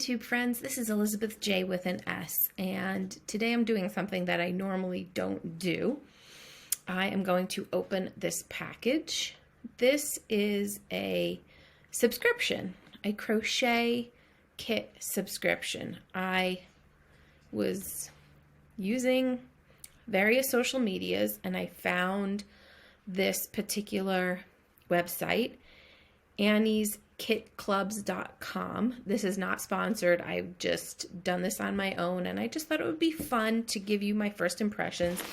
YouTube friends, this is Elizabeth J with an S, and today I'm doing something that I normally don't do. I am going to open this package. This is a subscription, a crochet kit subscription. I was using various social medias and I found this particular website, AnniesKitClubs.com. This is not sponsored. I've just done this on my own and I just thought it would be fun to give you my first impressions.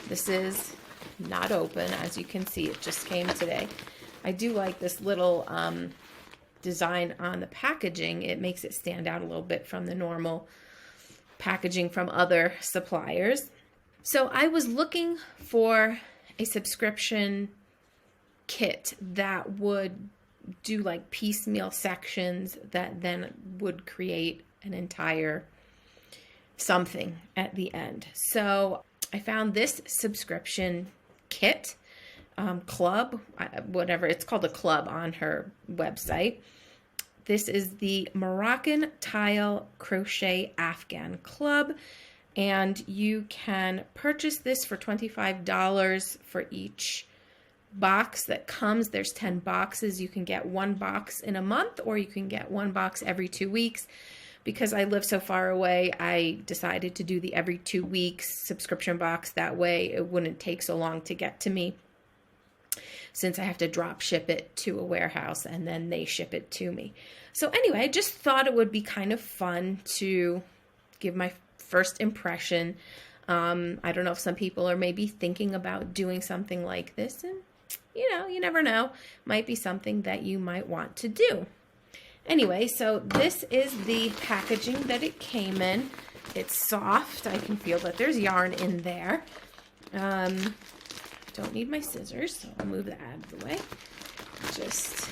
This is not open, as you can see. It just came today. I do like this little design on the packaging. It makes it stand out a little bit from the normal packaging from other suppliers. So I was looking for a subscription kit that would do like piecemeal sections that then would create an entire something at the end. So I found this subscription kit, club, whatever, it's called a club on her website. This is the Moroccan Tile Crochet Afghan Club, and you can purchase this for $25 for each box that comes. There's 10 boxes. You can get one box in a month, or you can get one box every 2 weeks. Because I live so far away, I decided to do the every 2 weeks subscription box. That way it wouldn't take so long to get to me, since I have to drop ship it to a warehouse and then they ship it to me. So anyway, I just thought it would be kind of fun to give my first impression. I don't know if some people are maybe thinking about doing something like this, and you never know. Might be something that you might want to do. Anyway, so this is the packaging that it came in. It's soft. I can feel that there's yarn in there. Don't need my scissors, so I'll move that out of the way. Just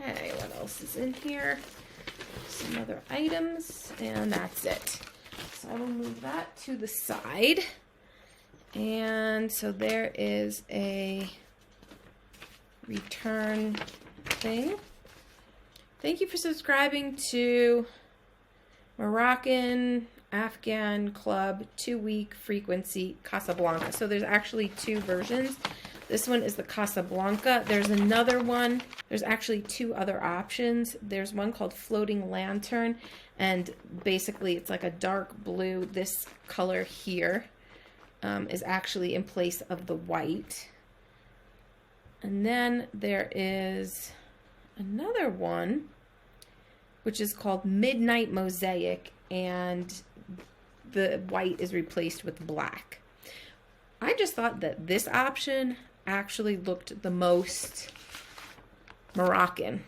okay, what else is in here? Some other items, and that's it. So I will move that to the side. And so there is a return thing. Thank you for subscribing to Moroccan Afghan Club 2-week frequency Casablanca. So there's actually two versions. This one is the Casablanca. There's another one. There's actually two other options. There's one called Floating Lantern, and basically it's like a dark blue. This color here is actually in place of the white. And then there is another one which is called Midnight Mosaic, and the white is replaced with black. I just thought that this option actually looked the most Moroccan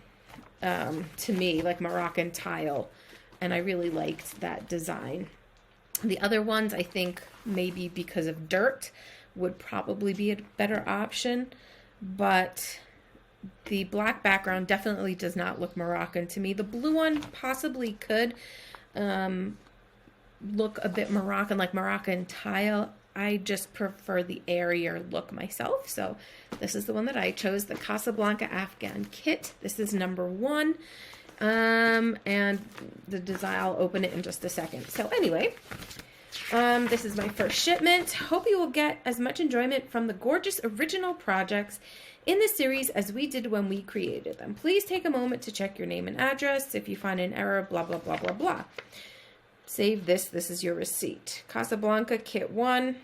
to me, like Moroccan tile, and I really liked that design. The other ones, I think maybe because of dirt, would probably be a better option, but the black background definitely does not look Moroccan to me. The blue one possibly could look a bit Moroccan, like Moroccan tile. I just prefer the airier look myself, so this is the one that I chose, the Casablanca Afghan Kit. This is number 1, and the design, I'll open it in just a second. So anyway, this is my first shipment. Hope you will get as much enjoyment from the gorgeous original projects in this series as we did when we created them. Please take a moment to check your name and address. If you find an error, blah, blah, blah, blah, blah. Save this. This is your receipt. Casablanca Kit 1.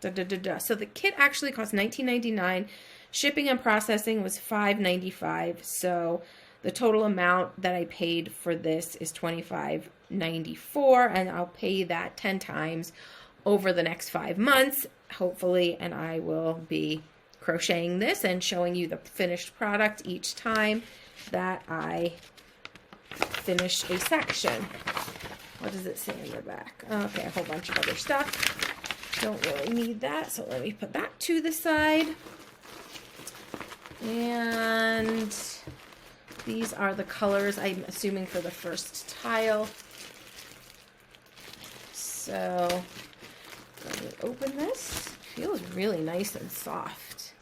Da, da, da, da. So the kit actually cost $19.99. Shipping and processing was $5.95. So the total amount that I paid for this is $25.94, and I'll pay that 10 times over the next 5 months, hopefully, and I will be crocheting this and showing you the finished product each time that I finish a section. What does it say in the back? Okay, a whole bunch of other stuff. Don't really need that, so let me put that to the side. And these are the colors, I'm assuming, for the first tile. So let me open this. It feels really nice and soft.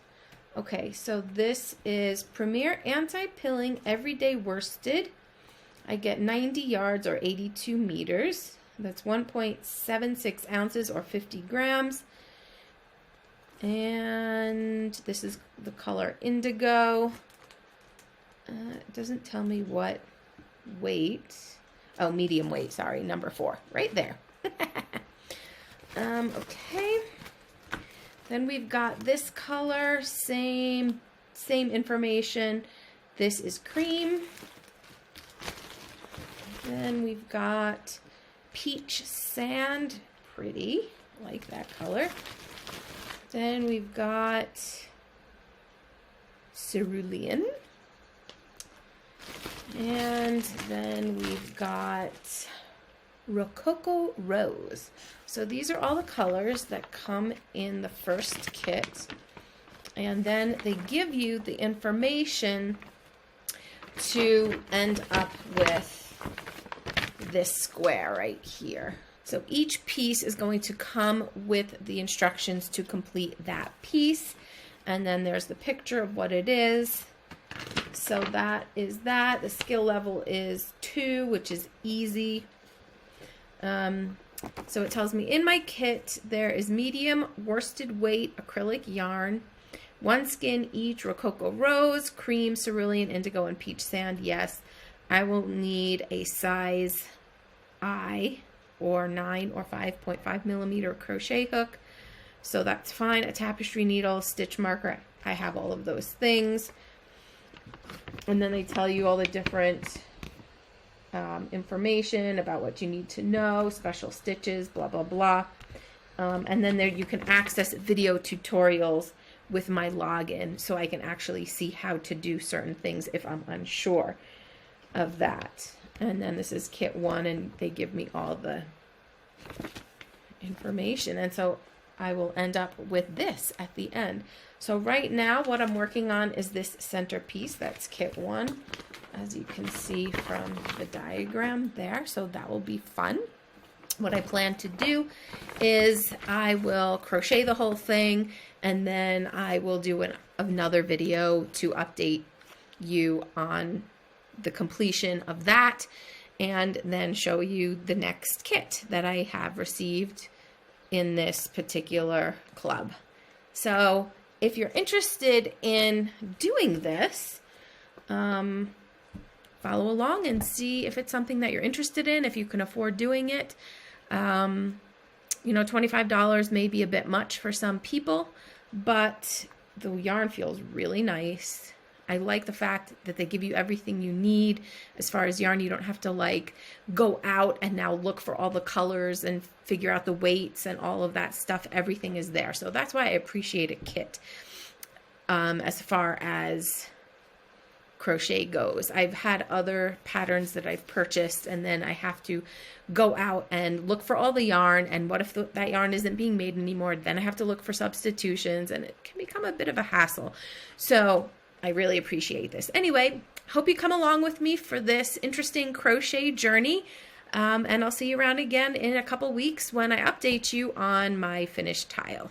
Okay, so this is Premier Anti-Pilling Everyday Worsted. I get 90 yards or 82 meters. That's 1.76 ounces or 50 grams. And this is the color indigo. It doesn't tell me what weight. Oh, medium weight, sorry, number 4, right there. Okay. Then we've got this color, same information. This is cream. Then we've got peach sand, pretty, like that color. Then we've got cerulean. And then we've got Rococo Rose. So these are all the colors that come in the first kit. And then they give you the information to end up with this square right here. So each piece is going to come with the instructions to complete that piece. And then there's the picture of what it is. So that is that. The skill level is 2, which is easy. So it tells me in my kit there is medium worsted weight acrylic yarn, 1 skin each, Rococo Rose, cream, cerulean, indigo, and peach sand. Yes, I will need a size I or 9 or 5.5 millimeter crochet hook. So that's fine. A tapestry needle, stitch marker. I have all of those things. And then they tell you all the different information about what you need to know, special stitches, blah, blah, blah. And then there you can access video tutorials with my login so I can actually see how to do certain things if I'm unsure of that. And then this is kit 1 and they give me all the information. And so I will end up with this at the end. So right now what I'm working on is this centerpiece. That's kit 1, as you can see from the diagram there. So that will be fun. What I plan to do is I will crochet the whole thing and then I will do another video to update you on the completion of that and then show you the next kit that I have received in this particular club. So if you're interested in doing this, follow along and see if it's something that you're interested in, if you can afford doing it. You know, $25 may be a bit much for some people, but the yarn feels really nice. I like the fact that they give you everything you need as far as yarn. You don't have to like go out and now look for all the colors and figure out the weights and all of that stuff. Everything is there. So that's why I appreciate a kit as far as crochet goes. I've had other patterns that I've purchased and then I have to go out and look for all the yarn, and what if that yarn isn't being made anymore? Then I have to look for substitutions and it can become a bit of a hassle. So I really appreciate this. Anyway, hope you come along with me for this interesting crochet journey. And I'll see you around again in a couple weeks when I update you on my finished tile.